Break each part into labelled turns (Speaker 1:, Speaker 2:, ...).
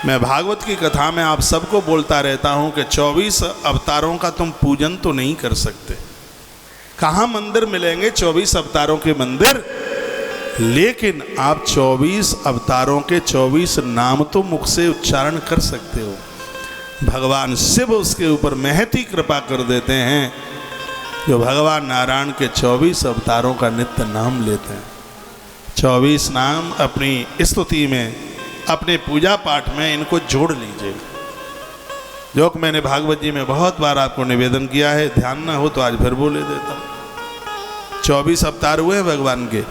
Speaker 1: मैं भागवत की कथा में आप सबको बोलता रहता हूं कि 24 अवतारों का तुम पूजन तो नहीं कर सकते। कहाँ मंदिर मिलेंगे 24 अवतारों के मंदिर, लेकिन आप 24 अवतारों के 24 नाम तो मुख से उच्चारण कर सकते हो। भगवान शिव उसके ऊपर महती कृपा कर देते हैं, जो भगवान नारायण के 24 अवतारों का नित्य नाम लेते हैं। 24 नाम अपनी स्तुति में, अपने पूजा पाठ में इनको जोड़ लीजिए। जो कि मैंने भागवत जी में बहुत बार आपको निवेदन किया है, ध्यान ना हो तो आज फिर बोले देता हूँ। 24 अवतार हुए भगवान के,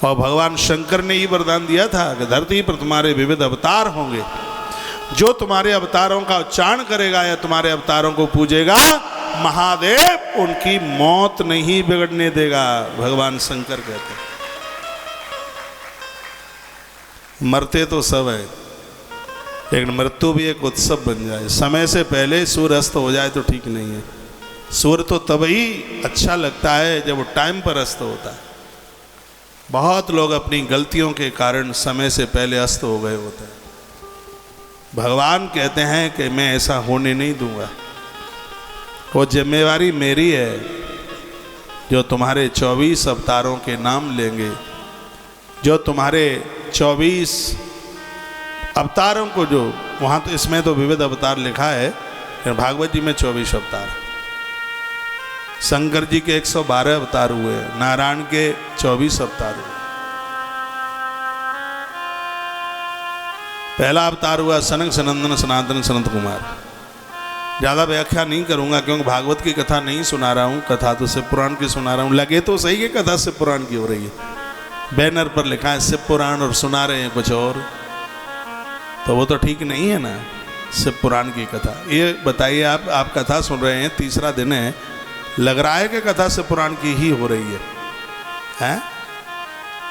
Speaker 1: और भगवान शंकर ने ही वरदान दिया था कि धरती पर तुम्हारे विविध अवतार होंगे। जो तुम्हारे अवतारों का उच्चारण करेगा या तुम्हारे अवतारों को पूजेगा, महादेव उनकी मौत नहीं बिगड़ने देगा, भगवान शंकर कहते हैं। मरते तो सब है, लेकिन मृत्यु भी एक उत्सव बन जाए। समय से पहले सूर्य अस्त हो जाए तो ठीक नहीं है। सूर्य तो तभी अच्छा लगता है जब वो टाइम पर अस्त होता है। बहुत लोग अपनी गलतियों के कारण समय से पहले अस्त हो गए होते हैं। भगवान कहते हैं कि मैं ऐसा होने नहीं दूंगा। वो जिम्मेवारी मेरी है। जो तुम्हारे 24 अवतारों के नाम लेंगे, जो तुम्हारे 24 अवतारों को, जो वहाँ तो इसमें तो विविध अवतार लिखा है, भागवत जी में 24 अवतार। शंकर जी के 112 अवतार हुए, नारायण के 24 अवतार हुए। पहला अवतार हुआ सनक सनंदन सनातन सनत कुमार। ज़्यादा व्याख्या नहीं करूँगा क्योंकि भागवत की कथा नहीं सुना रहा हूँ, कथा तो शिव पुराण की सुना रहा हूँ। लगे तो सही है कथा शिव पुराण की हो रही है, बैनर पर लिखा है शिव पुराण और सुना रहे हैं कुछ और, तो वो तो ठीक नहीं है ना। शिव पुराण की कथा, ये बताइए आप कथा सुन रहे हैं, तीसरा दिन है, लग रहा है कि कथा शिव पुराण की ही हो रही है, हैं?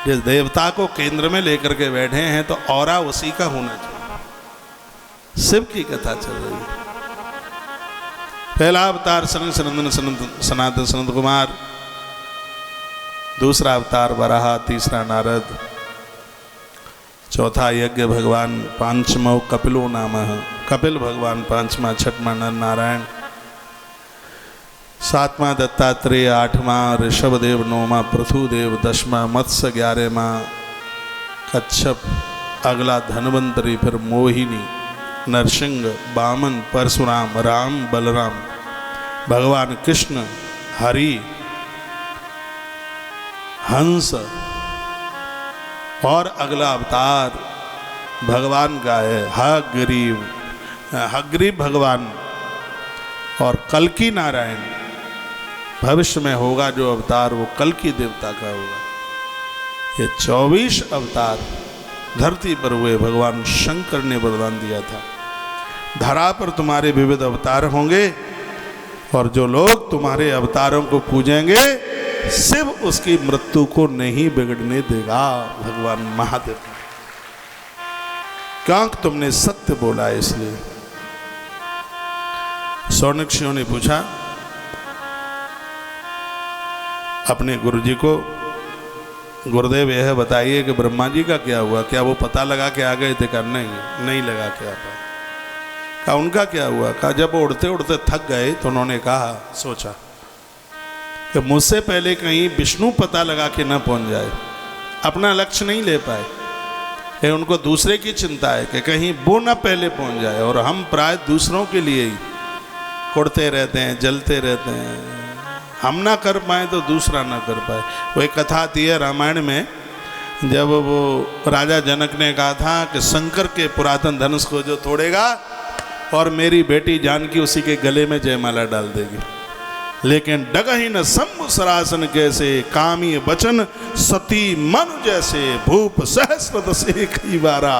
Speaker 1: जिस देवता को केंद्र में लेकर के बैठे हैं तो औरा उसी का होना चाहिए। शिव की कथा चल रही है। पहला अवतार सनक सनंदन सनातन सनत कुमार, दूसरा अवतार वराह, तीसरा नारद, चौथा यज्ञ भगवान, पांचमो कपिलो नामः, कपिल भगवान पांचवा, छठवां नर नारायण, सातवां दत्तात्रेय, आठवां ऋषभदेव, नौवां पृथुदेव, दसवां मत्स्य, 11वां कच्छप, अगला धन्वंतरी, फिर मोहिनी, नरसिंह, वामन, परशुराम, राम, बलराम, भगवान कृष्ण, हरि, हंस, और अगला अवतार भगवान का है हग्रीव, हग्रीव भगवान, और कल्की नारायण। भविष्य में होगा जो अवतार वो कल्की देवता का होगा। ये 24 अवतार धरती पर हुए, भगवान शंकर ने वरदान दिया था। धरा पर तुम्हारे विविध अवतार होंगे, और जो लोग तुम्हारे अवतारों को पूजेंगे, शिव उसकी मृत्यु को नहीं बिगड़ने देगा, भगवान महादेव। क्योंकि तुमने सत्य बोला है इसलिए। सौनक्षियों ने पूछा अपने गुरुजी को, गुरुदेव यह बताइए कि ब्रह्मा जी का क्या हुआ, क्या वो पता लगा के आ गए थे? कहा नहीं लगा के आ पाए। कहा उनका क्या हुआ? कहा जब उड़ते उड़ते थक गए तो उन्होंने कहा, सोचा कि मुझसे पहले कहीं विष्णु पता लगा के न पहुंच जाए, अपना लक्ष्य नहीं ले पाए। ये उनको दूसरे की चिंता है कि कहीं वो न पहले पहुंच जाए, और हम प्राय दूसरों के लिए ही उड़ते रहते हैं, जलते रहते हैं। हम ना कर पाए तो दूसरा ना कर पाए। वो एक कथा आती है रामायण में, जब वो राजा जनक ने कहा था कि शंकर के पुरातन धनुष को जो तोड़ेगा और मेरी बेटी जानकी उसी के गले में जयमाला डाल देगी, लेकिन डगही न शंभु सरासन कैसे, कामी बचन सती मनु जैसे, भूप सहस्र दसे कई बारा,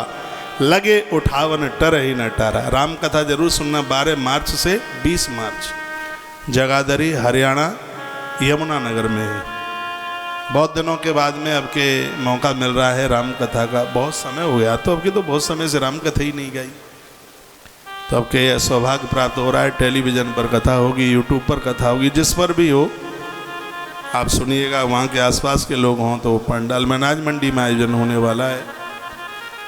Speaker 1: लगे उठावन टर ही न टारा। राम कथा जरूर सुनना। 12 मार्च से 20 मार्च, जगाधरी हरियाणा यमुना नगर में है। बहुत दिनों के बाद में अब के मौका मिल रहा है राम कथा का। बहुत समय हो गया, तो अब की तो बहुत समय से राम कथा ही नहीं गई, तो अब के सौभाग्य प्राप्त हो रहा है। टेलीविज़न पर कथा होगी, यूट्यूब पर कथा होगी, जिस पर भी हो आप सुनिएगा। वहाँ के आसपास के लोग हों तो पंडाल में अनाज मंडी में आयोजन होने वाला है।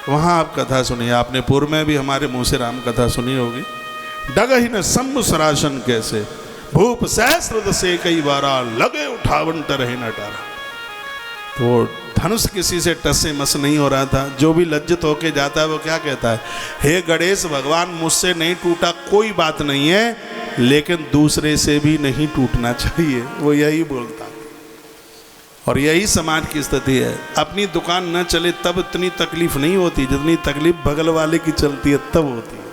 Speaker 1: वहाँ आप कथा सुनिए। आपने पूर्व में भी हमारे मुँह से राम कथा सुनी होगी। डगहि न सम्मु सरासन कैसे, भूप सहस्र से कई बारा, लगे उठावन तरह न टारा। तो धनुष किसी से टस मस नहीं हो रहा था। जो भी लज्जित होके जाता है वो क्या कहता है, हे गणेश भगवान मुझसे नहीं टूटा कोई बात नहीं है, लेकिन दूसरे से भी नहीं टूटना चाहिए, वो यही बोलता है। और यही समाज की स्थिति है। अपनी दुकान न चले तब इतनी तकलीफ नहीं होती जितनी तकलीफ बगल वाले की चलती है तब होती है।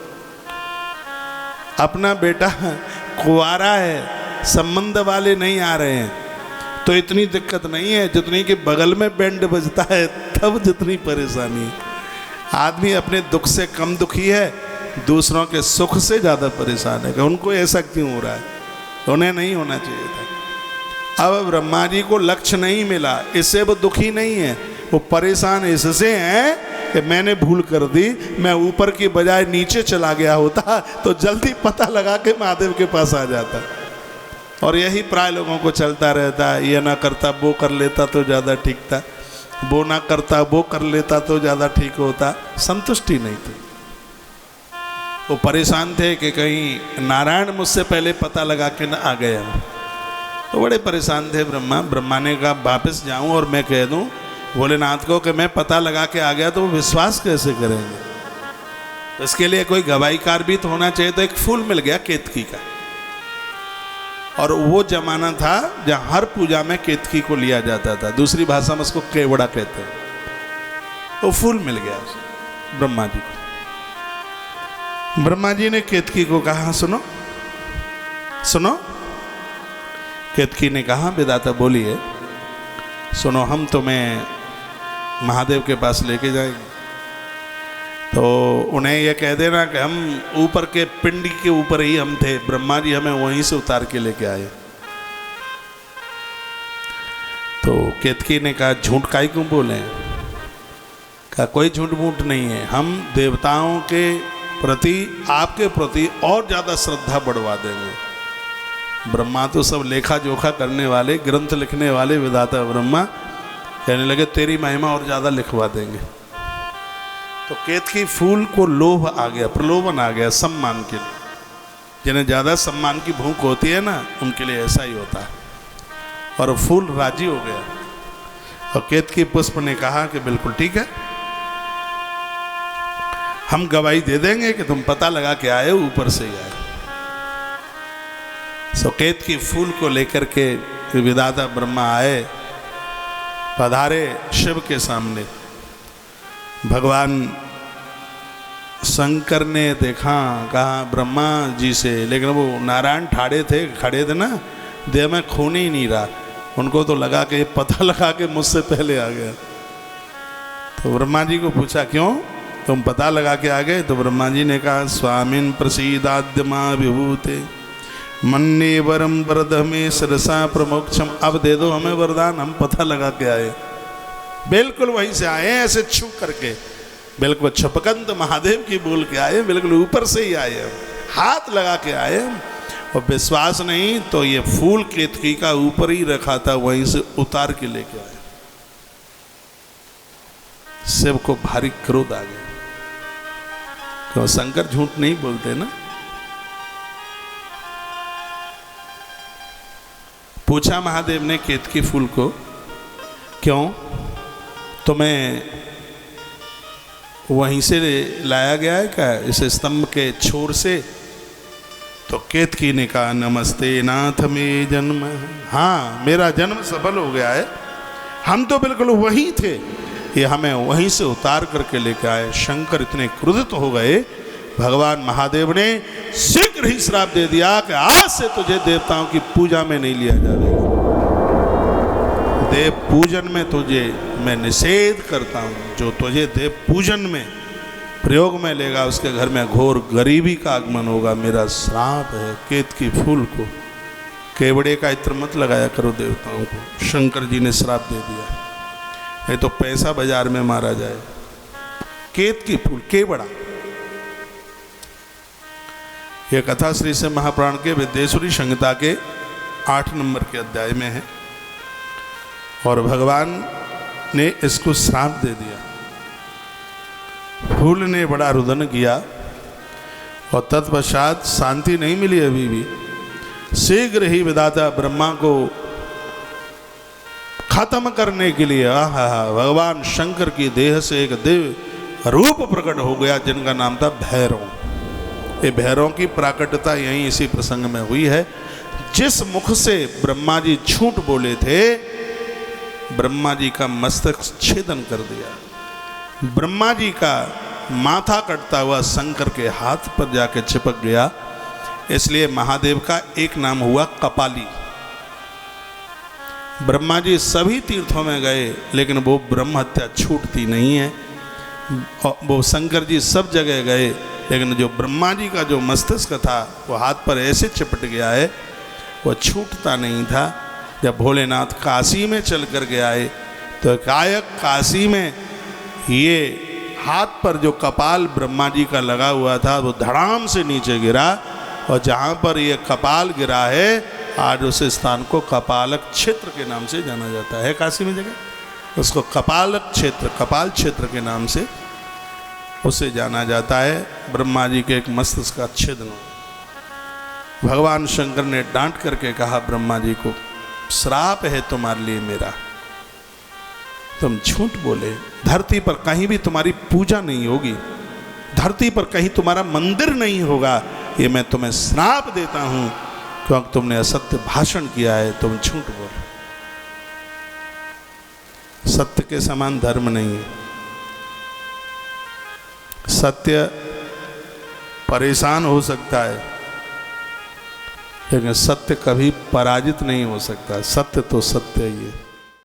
Speaker 1: अपना बेटा कुंवारा है, संबंध वाले नहीं आ रहे हैं तो इतनी दिक्कत नहीं है जितनी कि बगल में बैंड बजता है तब जितनी परेशानी है। आदमी अपने दुख से कम दुखी है, दूसरों के सुख से ज़्यादा परेशान है कि उनको ऐसा क्यों हो रहा है, उन्हें नहीं होना चाहिए था। अब ब्रह्मा जी को लक्ष्य नहीं मिला, इससे वो दुखी नहीं है, वो परेशान इससे हैं कि मैंने भूल कर दी, मैं ऊपर की बजाय नीचे चला गया होता तो जल्दी पता लगा के महादेव के पास आ जाता। और यही प्राय लोगों को चलता रहता है, ये ना करता वो कर लेता तो ज़्यादा ठीक था, वो ना करता वो कर लेता तो ज़्यादा ठीक होता। संतुष्टि नहीं थी। वो परेशान थे कि कहीं नारायण मुझसे पहले पता लगा के न आ गए हम, तो बड़े परेशान थे ब्रह्मा। ब्रह्मा ने कहा वापस जाऊं और मैं कह दूं भोलेनाथ को कि मैं पता लगा के आ गया, तो वो विश्वास कैसे करेंगे। तो इसके लिए कोई गवाहीकार भी तो होना चाहिए। तो एक फूल मिल गया केतकी का, और वो जमाना था जहाँ हर पूजा में केतकी को लिया जाता था, दूसरी भाषा में उसको केवड़ा कहते हैं। वो फूल मिल गया ब्रह्मा जी को। ब्रह्मा जी ने केतकी को कहा सुनो सुनो। केतकी ने कहा विधाता बोलिए। सुनो, हम तुम्हें महादेव के पास लेके जाएंगे, तो उन्हें यह कह देना कि हम ऊपर के पिंड के ऊपर ही हम थे, ब्रह्मा जी हमें वहीं से उतार के लेके आए। तो केतकी ने कहा झूठ काहे क्यों बोले। कहा कोई झूठ मूठ नहीं है, हम देवताओं के प्रति आपके प्रति और ज़्यादा श्रद्धा बढ़वा देंगे। ब्रह्मा तो सब लेखा जोखा करने वाले, ग्रंथ लिखने वाले विधाता ब्रह्मा कहने लगे तेरी महिमा और ज़्यादा लिखवा देंगे। तो केतकी फूल को लोभ आ गया, प्रलोभन आ गया सम्मान के लिए। जिन्हें ज़्यादा सम्मान की भूख होती है ना, उनके लिए ऐसा ही होता है। और फूल राजी हो गया। और केतकी पुष्प ने कहा कि बिल्कुल ठीक है, हम गवाही दे देंगे कि तुम पता लगा के आए, ऊपर से ही आए। सो केतकी फूल को लेकर के विधाता ब्रह्मा आए, पधारे शिव के सामने। भगवान शंकर ने देखा, कहा ब्रह्मा जी से, लेकिन वो नारायण खड़े थे ना, देह में खून ही नहीं रहा। उनको तो लगा कि पता लगा के मुझसे पहले आ गया। तो ब्रह्मा जी को पूछा क्यों तुम पता लगा के आ गए। तो ब्रह्मा जी ने कहा स्वामिन प्रसीदाद्यमा विभूते मन्ने वरम वरद में सरसा प्रमोक्षम। अब दे दो हमें वरदान, हम पता लगा के आए। बिल्कुल वहीं से आए, ऐसे छू करके, बिल्कुल छपकंत महादेव की बोल के आए, बिल्कुल ऊपर से ही आए, हाथ लगा के आए। और विश्वास नहीं तो ये फूल केतकी का ऊपर ही रखा था, वहीं से उतार के लेके आए। शिव को भारी क्रोध आ गया, तो शंकर झूठ नहीं बोलते ना। पूछा महादेव ने केतकी फूल को, क्यों तुम्हें वहीं से लाया गया है क्या, इस स्तंभ के छोर से। तो केतकी ने कहा नमस्ते नाथ में जन्म। हाँ, मेरा जन्म सफल हो गया है, हम तो बिल्कुल वहीं थे, ये हमें वहीं से उतार करके लेके आए। शंकर इतने क्रोधित हो गए, भगवान महादेव ने शीघ्र ही श्राप दे दिया कि आज से तुझे देवताओं की पूजा में नहीं लिया जाएगा। देव पूजन में तुझे मैं निषेध करता हूँ। जो तुझे देव पूजन में प्रयोग में लेगा उसके घर में घोर गरीबी का आगमन होगा। मेरा श्राप है। केतकी फूल को केवड़े का इत्र मत लगाया करो देवताओं को। शंकर जी ने श्राप दे दिया, नहीं तो पैसा बाजार में मारा जाए। केतकी फूल केवड़ा। यह कथा श्री से महापुराण के विद्येश्वरी संहिता के 8 नंबर के अध्याय में है। और भगवान ने इसको श्राप दे दिया। फूल ने बड़ा रुदन किया और तत्पश्चात शांति नहीं मिली अभी भी। शीघ्र ही विधाता ब्रह्मा को खत्म करने के लिए भगवान शंकर की देह से एक दिव्य रूप प्रकट हो गया, जिनका नाम था भैरव। ये भैरव की प्राकटता यहीं इसी प्रसंग में हुई है। जिस मुख से ब्रह्मा जी झूठ बोले थे, ब्रह्मा जी का मस्तक छेदन कर दिया। ब्रह्मा जी का माथा कटता हुआ शंकर के हाथ पर जाके चिपक गया। इसलिए महादेव का एक नाम हुआ कपाली। ब्रह्मा जी सभी तीर्थों में गए, लेकिन वो ब्रह्म हत्या छूटती नहीं है। वो शंकर जी सब जगह गए, लेकिन जो ब्रह्मा जी का जो मस्तिष्क था वो हाथ पर ऐसे चिपट गया है, वो छूटता नहीं था। जब भोलेनाथ काशी में चल कर के आए तो कायक काशी में ये हाथ पर जो कपाल ब्रह्मा जी का लगा हुआ था वो धड़ाम से नीचे गिरा, और जहाँ पर ये कपाल गिरा है आज उस स्थान को कपालक क्षेत्र के नाम से जाना जाता है। काशी में जगह उसको कपालक क्षेत्र, कपाल क्षेत्र के नाम से उसे जाना जाता है। ब्रह्मा जी के एक मस्तिष्क का छेदन। भगवान शंकर ने डांट करके कहा ब्रह्मा जी को, श्राप है तुम्हारे लिए मेरा, तुम झूठ बोले। धरती पर कहीं भी तुम्हारी पूजा नहीं होगी, धरती पर कहीं तुम्हारा मंदिर नहीं होगा, ये मैं तुम्हें श्राप देता हूं, क्योंकि तुमने असत्य भाषण किया है, तुम झूठ बोले। सत्य के समान धर्म नहीं है। सत्य परेशान हो सकता है, लेकिन सत्य कभी पराजित नहीं हो सकता। सत्य तो सत्य ही है।